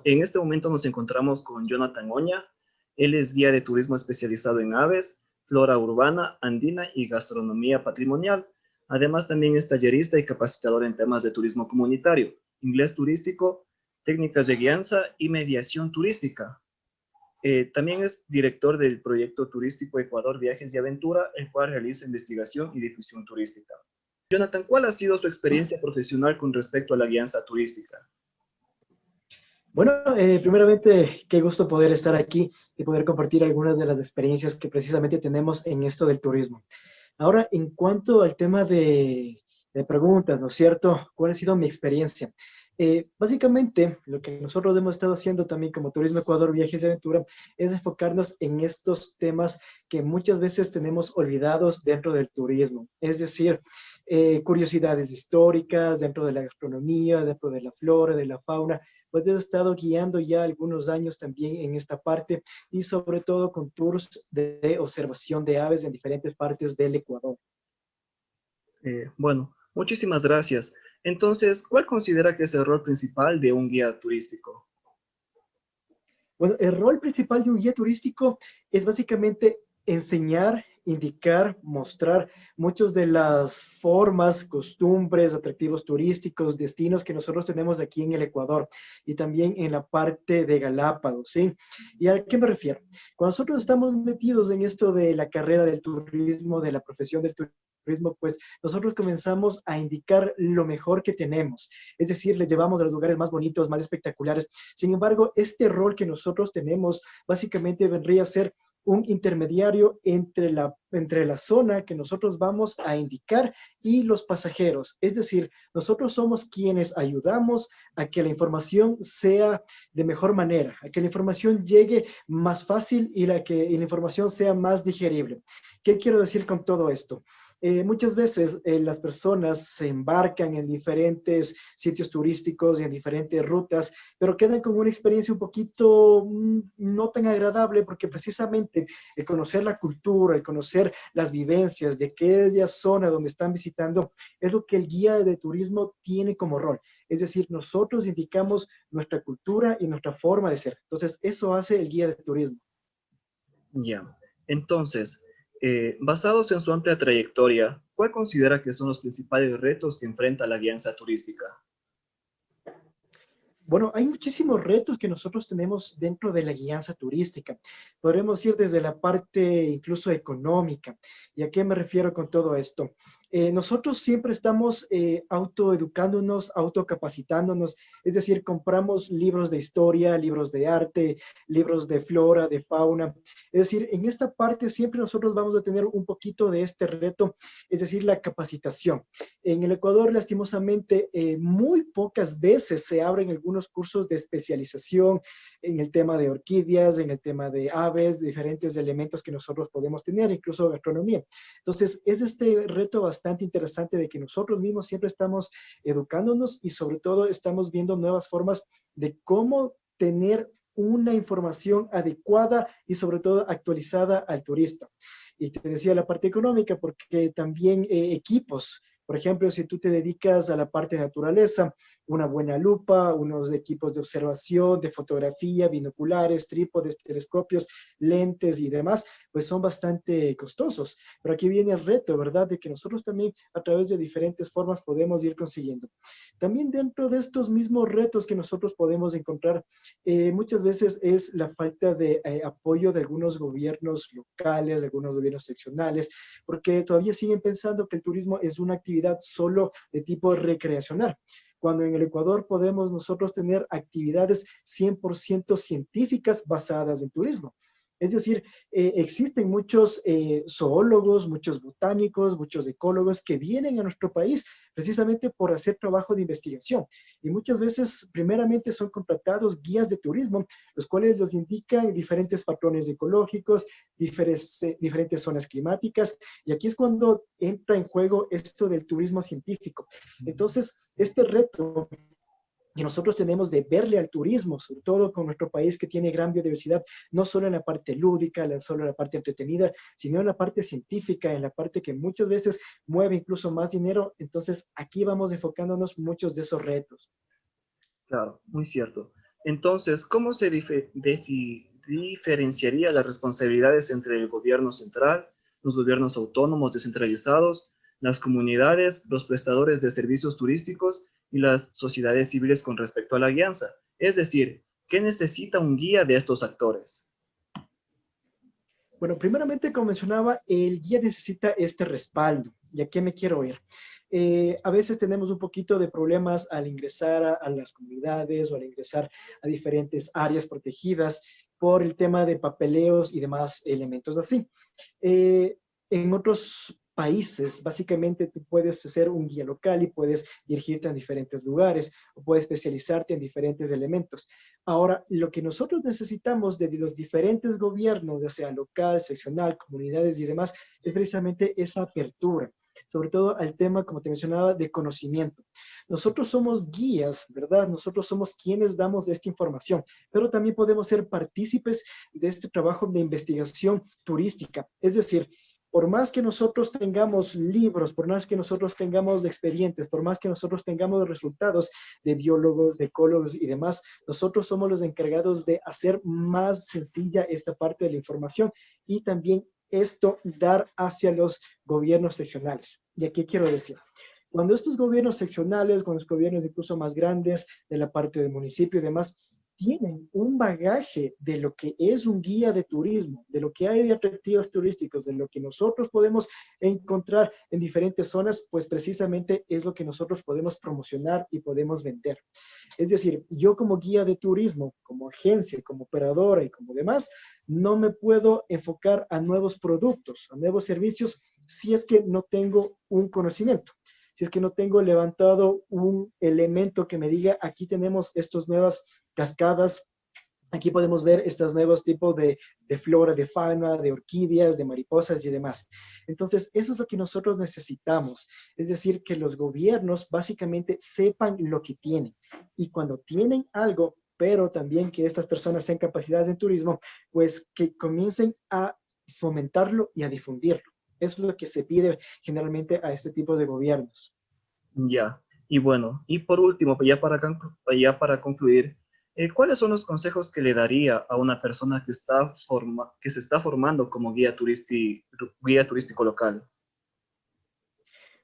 En este momento nos encontramos con Jonathan Oña. Él es guía de turismo especializado en aves, flora urbana, andina y gastronomía patrimonial. Además, también es tallerista y capacitador en temas de turismo comunitario, inglés turístico, técnicas de guianza y mediación turística. También es director del proyecto turístico Ecuador Viajes y Aventura, el cual realiza investigación y difusión turística. Jonathan, ¿cuál ha sido su experiencia profesional con respecto a la guianza turística? Bueno, primeramente, qué gusto poder estar aquí y poder compartir algunas de las experiencias que precisamente tenemos en esto del turismo. Ahora, en cuanto al tema de preguntas, ¿no es cierto? ¿Cuál ha sido mi experiencia? Básicamente, lo que nosotros hemos estado haciendo también como Turismo Ecuador Viajes de Aventura es enfocarnos en estos temas que muchas veces tenemos olvidados dentro del turismo. Es decir, curiosidades históricas dentro de la gastronomía, dentro de la flora, de la fauna. Pues he estado guiando ya algunos años también en esta parte y sobre todo con tours de observación de aves en diferentes partes del Ecuador. Bueno, muchísimas gracias. Entonces, ¿cuál considera que es el rol principal de un guía turístico? Bueno, el rol principal de un guía turístico es básicamente enseñar, indicar, mostrar muchas de las formas, costumbres, atractivos turísticos, destinos que nosotros tenemos aquí en el Ecuador y también en la parte de Galápagos, ¿sí? ¿Y a qué me refiero? Cuando nosotros estamos metidos en esto de la carrera del turismo, de la profesión del turismo, pues nosotros comenzamos a indicar lo mejor que tenemos. Es decir, le llevamos a los lugares más bonitos, más espectaculares. Sin embargo, este rol que nosotros tenemos básicamente vendría a ser un intermediario entre la zona que nosotros vamos a indicar y los pasajeros. Es decir, nosotros somos quienes ayudamos a que la información sea de mejor manera, a que la información llegue más fácil y la información sea más digerible. ¿Qué quiero decir con todo esto? Muchas veces las personas se embarcan en diferentes sitios turísticos y en diferentes rutas, pero quedan con una experiencia un poquito no tan agradable porque precisamente el conocer la cultura, el conocer las vivencias de aquella zona donde están visitando es lo que el guía de turismo tiene como rol. Es decir, nosotros indicamos nuestra cultura y nuestra forma de ser. Entonces, eso hace el guía de turismo. Ya. Entonces, basados en su amplia trayectoria, ¿cuál considera que son los principales retos que enfrenta la guianza turística? Bueno, hay muchísimos retos que nosotros tenemos dentro de la guianza turística. Podremos ir desde la parte incluso económica. ¿Y a qué me refiero con todo esto? Nosotros siempre estamos autoeducándonos, autocapacitándonos, es decir, compramos libros de historia, libros de arte, libros de flora, de fauna. Es decir, en esta parte siempre nosotros vamos a tener un poquito de este reto, es decir, la capacitación. En el Ecuador, lastimosamente, muy pocas veces se abren algunos cursos de especialización en el tema de orquídeas, en el tema de aves, diferentes elementos que nosotros podemos tener, incluso gastronomía. Entonces, es este reto bastante interesante de que nosotros mismos siempre estamos educándonos y sobre todo estamos viendo nuevas formas de cómo tener una información adecuada y sobre todo actualizada al turista. Y te decía la parte económica, porque también equipos. Por ejemplo, si tú te dedicas a la parte de naturaleza, una buena lupa, unos equipos de observación, de fotografía, binoculares, trípodes, telescopios, lentes y demás, pues son bastante costosos. Pero aquí viene el reto, ¿verdad? De que nosotros también a través de diferentes formas podemos ir consiguiendo. También dentro de estos mismos retos que nosotros podemos encontrar, muchas veces es la falta de apoyo de algunos gobiernos locales, de algunos gobiernos seccionales, porque todavía siguen pensando que el turismo es una actividad solo de tipo recreacional, cuando en el Ecuador podemos nosotros tener actividades 100% científicas basadas en turismo. Es decir, existen muchos zoólogos, muchos botánicos, muchos ecólogos que vienen a nuestro país precisamente por hacer trabajo de investigación. Y muchas veces, primeramente, son contratados guías de turismo, los cuales los indican diferentes patrones ecológicos, diferentes zonas climáticas. Y aquí es cuando entra en juego esto del turismo científico. Entonces, este reto que nosotros tenemos de verle al turismo, sobre todo con nuestro país que tiene gran biodiversidad, no solo en la parte lúdica, no solo en la parte entretenida, sino en la parte científica, en la parte que muchas veces mueve incluso más dinero. Entonces, aquí vamos enfocándonos muchos de esos retos. Claro, muy cierto. Entonces, ¿cómo se diferenciaría las responsabilidades entre el gobierno central, los gobiernos autónomos descentralizados, las comunidades, los prestadores de servicios turísticos y las sociedades civiles con respecto a la guianza? Es decir, ¿qué necesita un guía de estos actores? Bueno, primeramente, como mencionaba, el guía necesita este respaldo. ¿Y a qué me quiero ir? A veces tenemos un poquito de problemas al ingresar a las comunidades o al ingresar a diferentes áreas protegidas por el tema de papeleos y demás elementos así. Eh, en otros países, básicamente tú puedes ser un guía local y puedes dirigirte a diferentes lugares o puedes especializarte en diferentes elementos. Ahora, lo que nosotros necesitamos de los diferentes gobiernos, ya sea local, seccional, comunidades y demás, es precisamente esa apertura, sobre todo al tema, como te mencionaba, de conocimiento. Nosotros somos guías, ¿verdad? Nosotros somos quienes damos esta información, pero también podemos ser partícipes de este trabajo de investigación turística. Es decir, por más que nosotros tengamos libros, por más que nosotros tengamos expedientes, por más que nosotros tengamos resultados de biólogos, de ecólogos y demás, nosotros somos los encargados de hacer más sencilla esta parte de la información y también esto dar hacia los gobiernos seccionales. ¿Y aquí quiero decir? Cuando estos gobiernos seccionales, con los gobiernos incluso más grandes de la parte del municipio y demás, tienen un bagaje de lo que es un guía de turismo, de lo que hay de atractivos turísticos, de lo que nosotros podemos encontrar en diferentes zonas, pues precisamente es lo que nosotros podemos promocionar y podemos vender. Es decir, yo como guía de turismo, como agencia, como operadora y como demás, no me puedo enfocar a nuevos productos, a nuevos servicios, si es que no tengo un conocimiento, si es que no tengo levantado un elemento que me diga, aquí tenemos estas nuevas cascadas, aquí podemos ver estos nuevos tipos de flora, de fauna, de orquídeas, de mariposas y demás. Entonces, eso es lo que nosotros necesitamos. Es decir, que los gobiernos básicamente sepan lo que tienen. Y cuando tienen algo, pero también que estas personas sean capacidades en turismo, pues que comiencen a fomentarlo y a difundirlo. Eso es lo que se pide generalmente a este tipo de gobiernos. Ya, y bueno, y por último, ya para concluir, ¿cuáles son los consejos que le daría a una persona que se está formando como guía turístico local?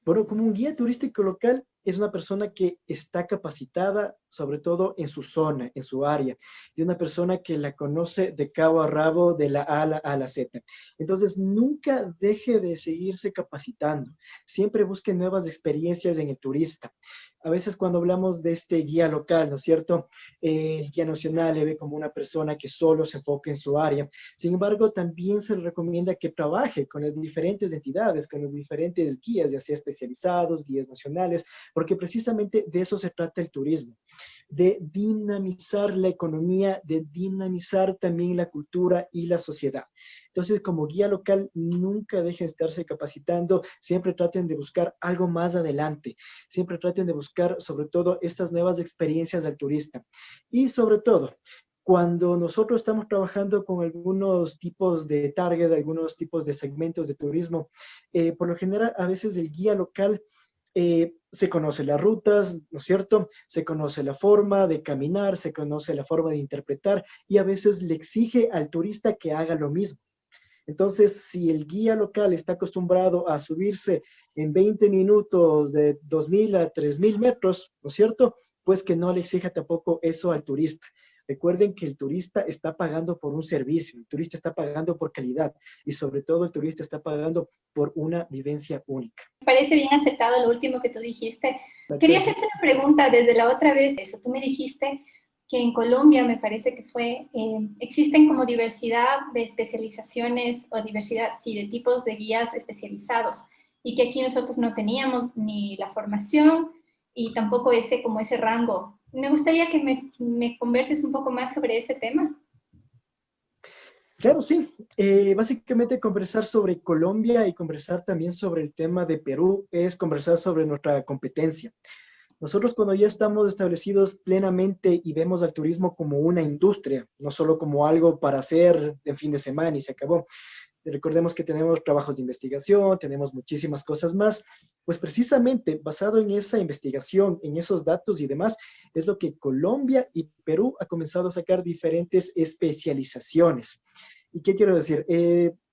Bueno, como un guía turístico local es una persona que está capacitada, sobre todo en su zona, en su área, y una persona que la conoce de cabo a rabo, de la A a la Z. Entonces, nunca deje de seguirse capacitando. Siempre busque nuevas experiencias en el turista. A veces cuando hablamos de este guía local, ¿no es cierto? El guía nacional le ve como una persona que solo se enfoca en su área. Sin embargo, también se le recomienda que trabaje con las diferentes entidades, con los diferentes guías, ya sea especializados, guías nacionales, porque precisamente de eso se trata el turismo, de dinamizar la economía, de dinamizar también la cultura y la sociedad. Entonces, como guía local, nunca dejen de estarse capacitando, siempre traten de buscar algo más adelante, siempre traten de buscar sobre todo estas nuevas experiencias del turista. Y sobre todo, cuando nosotros estamos trabajando con algunos tipos de target, algunos tipos de segmentos de turismo, por lo general a veces el guía local se conoce las rutas, ¿no es cierto? Se conoce la forma de caminar, se conoce la forma de interpretar y a veces le exige al turista que haga lo mismo. Entonces, si el guía local está acostumbrado a subirse en 20 minutos de 2.000 a 3.000 metros, ¿no es cierto? Pues que no le exija tampoco eso al turista. Recuerden que el turista está pagando por un servicio, el turista está pagando por calidad y sobre todo el turista está pagando por una vivencia única. Me parece bien acertado lo último que tú dijiste. ¿De Quería acuerdo? hacerte una pregunta desde la otra vez. Eso, tú me dijiste que en Colombia, me parece que fue, existen como diversidad de especializaciones o diversidad, sí, de tipos de guías especializados y que aquí nosotros no teníamos ni la formación y tampoco ese, como ese rango. Me gustaría que me converses un poco más sobre ese tema. Claro, sí. Básicamente conversar sobre Colombia y conversar también sobre el tema de Perú es conversar sobre nuestra competencia. Nosotros cuando ya estamos establecidos plenamente y vemos al turismo como una industria, no solo como algo para hacer de fin de semana y se acabó, Recordemos que tenemos trabajos de investigación, tenemos muchísimas cosas más, pues precisamente basado en esa investigación, en esos datos y demás, es lo que Colombia y Perú ha comenzado a sacar diferentes especializaciones. ¿Y qué quiero decir?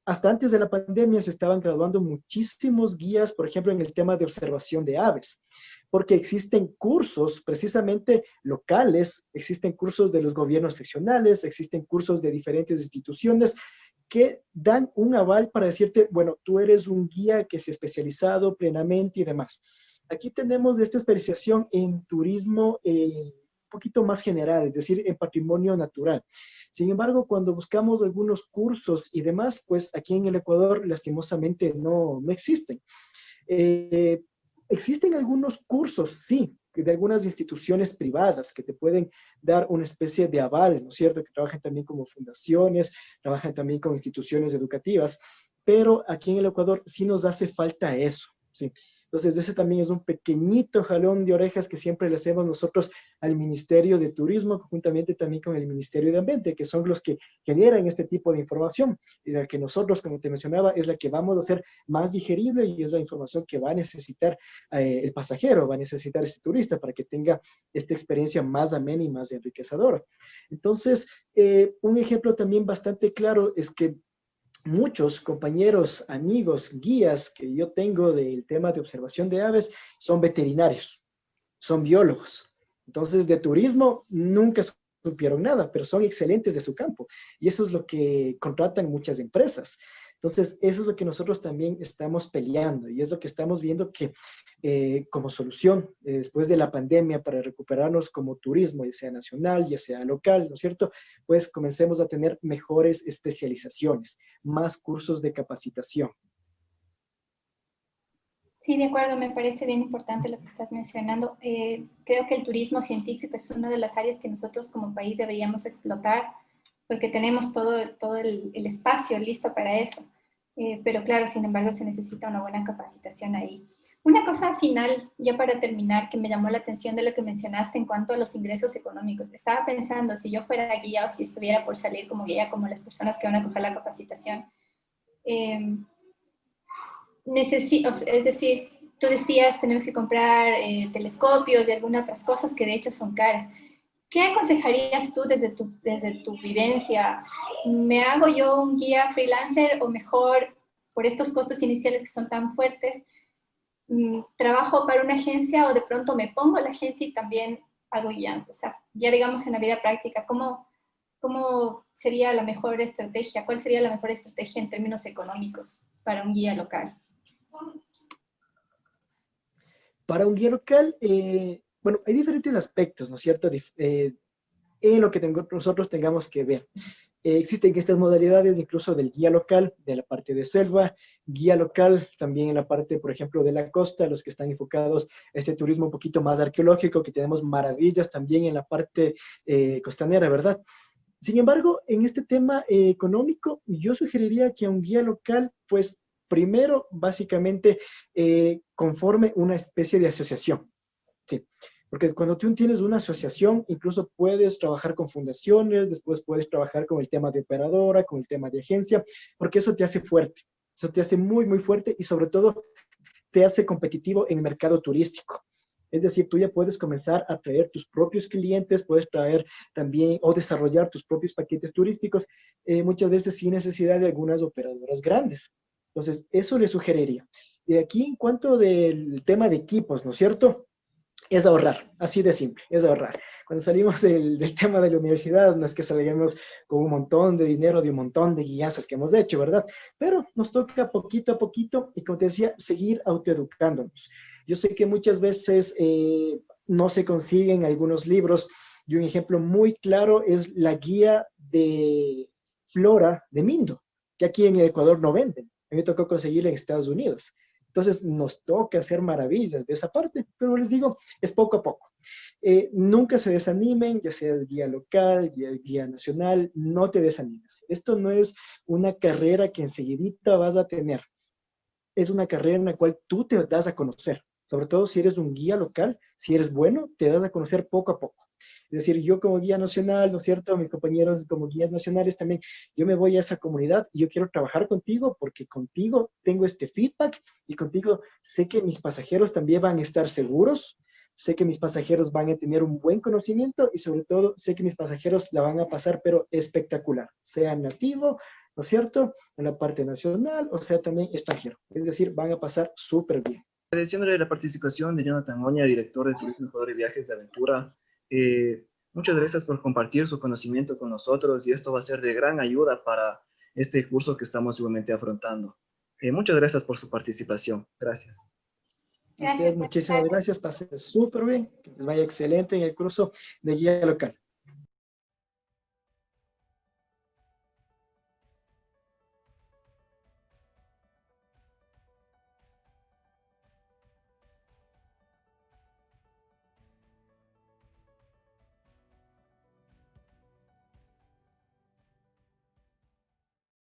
Hasta antes de la pandemia se estaban graduando muchísimos guías, por ejemplo, en el tema de observación de aves, porque existen cursos precisamente locales, existen cursos de los gobiernos seccionales, existen cursos de diferentes instituciones que dan un aval para decirte, bueno, tú eres un guía que se ha especializado plenamente y demás. Aquí tenemos esta especialización en turismo un poquito más general, es decir, en patrimonio natural. Sin embargo, cuando buscamos algunos cursos y demás, pues aquí en el Ecuador lastimosamente no existen. Eh, Existen algunos cursos, sí, de algunas instituciones privadas que te pueden dar una especie de aval, ¿no es cierto? Que trabajan también como fundaciones, trabajan también con instituciones educativas, pero aquí en el Ecuador sí nos hace falta eso, ¿sí? Entonces, ese también es un pequeñito jalón de orejas que siempre le hacemos nosotros al Ministerio de Turismo, conjuntamente también con el Ministerio de Ambiente, que son los que generan este tipo de información, y la que nosotros, como te mencionaba, es la que vamos a hacer más digerible y es la información que va a necesitar el pasajero, va a necesitar este turista para que tenga esta experiencia más amena y más enriquecedora. Entonces, un ejemplo también bastante claro es que muchos compañeros, amigos, guías que yo tengo del tema de observación de aves son veterinarios, son biólogos. Entonces, de turismo nunca supieron nada, pero son excelentes de su campo. Y eso es lo que contratan muchas empresas. Entonces, eso es lo que nosotros también estamos peleando y es lo que estamos viendo que como solución después de la pandemia para recuperarnos como turismo, ya sea nacional, ya sea local, ¿no es cierto? Pues comencemos a tener mejores especializaciones, más cursos de capacitación. Sí, de acuerdo, me parece bien importante lo que estás mencionando. Creo que el turismo científico es una de las áreas que nosotros como país deberíamos explotar porque tenemos todo el espacio listo para eso. Pero claro, sin embargo, se necesita una buena capacitación ahí. Una cosa final, ya para terminar, que me llamó la atención de lo que mencionaste en cuanto a los ingresos económicos. Estaba pensando, si yo fuera guía o si estuviera por salir como guía, como las personas que van a coger la capacitación, es decir, tú decías, tenemos que comprar telescopios y algunas otras cosas que de hecho son caras. ¿Qué aconsejarías tú desde tu vivencia? ¿Me hago yo un guía freelancer o mejor, por estos costos iniciales que son tan fuertes, trabajo para una agencia o de pronto me pongo a la agencia y también hago guías? O sea, ya digamos en la vida práctica, ¿cómo sería la mejor estrategia? ¿Cuál sería la mejor estrategia en términos económicos para un guía local? Para un guía local, bueno, hay diferentes aspectos, ¿no es cierto? En lo que nosotros tengamos que ver. Existen estas modalidades incluso del guía local, de la parte de selva, guía local también en la parte, por ejemplo, de la costa, los que están enfocados a este turismo un poquito más arqueológico, que tenemos maravillas también en la parte costanera, ¿verdad? Sin embargo, en este tema económico, yo sugeriría que a un guía local, pues primero, básicamente, conforme una especie de asociación. Sí, porque cuando tú tienes una asociación, incluso puedes trabajar con fundaciones, después puedes trabajar con el tema de operadora, con el tema de agencia, porque eso te hace fuerte, eso te hace muy, muy fuerte y sobre todo te hace competitivo en el mercado turístico. Es decir, tú ya puedes comenzar a traer tus propios clientes, puedes traer también o desarrollar tus propios paquetes turísticos, muchas veces sin necesidad de algunas operadoras grandes. Entonces, eso le sugeriría. Y aquí, en cuanto del tema de equipos, ¿no es cierto? Es ahorrar, así de simple, es ahorrar. Cuando salimos del tema de la universidad, no es que salgamos con un montón de dinero de un montón de guianzas que hemos hecho, ¿verdad? Pero nos toca poquito a poquito y como te decía, seguir autoeducándonos. Yo sé que muchas veces no se consiguen algunos libros y un ejemplo muy claro es la guía de flora de Mindo, que aquí en Ecuador no venden. A mí me tocó conseguirla en Estados Unidos. Entonces nos toca hacer maravillas de esa parte, pero les digo, es poco a poco. Nunca se desanimen, ya sea guía local, guía nacional, no te desanimes. Esto no es una carrera que enseguidita vas a tener. Es una carrera en la cual tú te das a conocer. Sobre todo si eres un guía local, si eres bueno, te das a conocer poco a poco. Es decir, yo como guía nacional, ¿no es cierto? Mis compañeros como guías nacionales también, yo me voy a esa comunidad y yo quiero trabajar contigo porque contigo tengo este feedback y contigo sé que mis pasajeros también van a estar seguros, sé que mis pasajeros van a tener un buen conocimiento y sobre todo sé que mis pasajeros la van a pasar pero espectacular, sea nativo, ¿no es cierto? En la parte nacional, o sea también extranjero. Es decir, van a pasar súper bien. Agradeciéndole la participación de Jonathan Oña, director de Turismo Ecuador y Viajes de Aventura. Muchas gracias por compartir su conocimiento con nosotros y esto va a ser de gran ayuda para este curso que estamos igualmente afrontando. Muchas gracias por su participación. Gracias. A ustedes Gracias. muchísimas gracias, pasen súper bien, que les vaya excelente en el curso de guía local.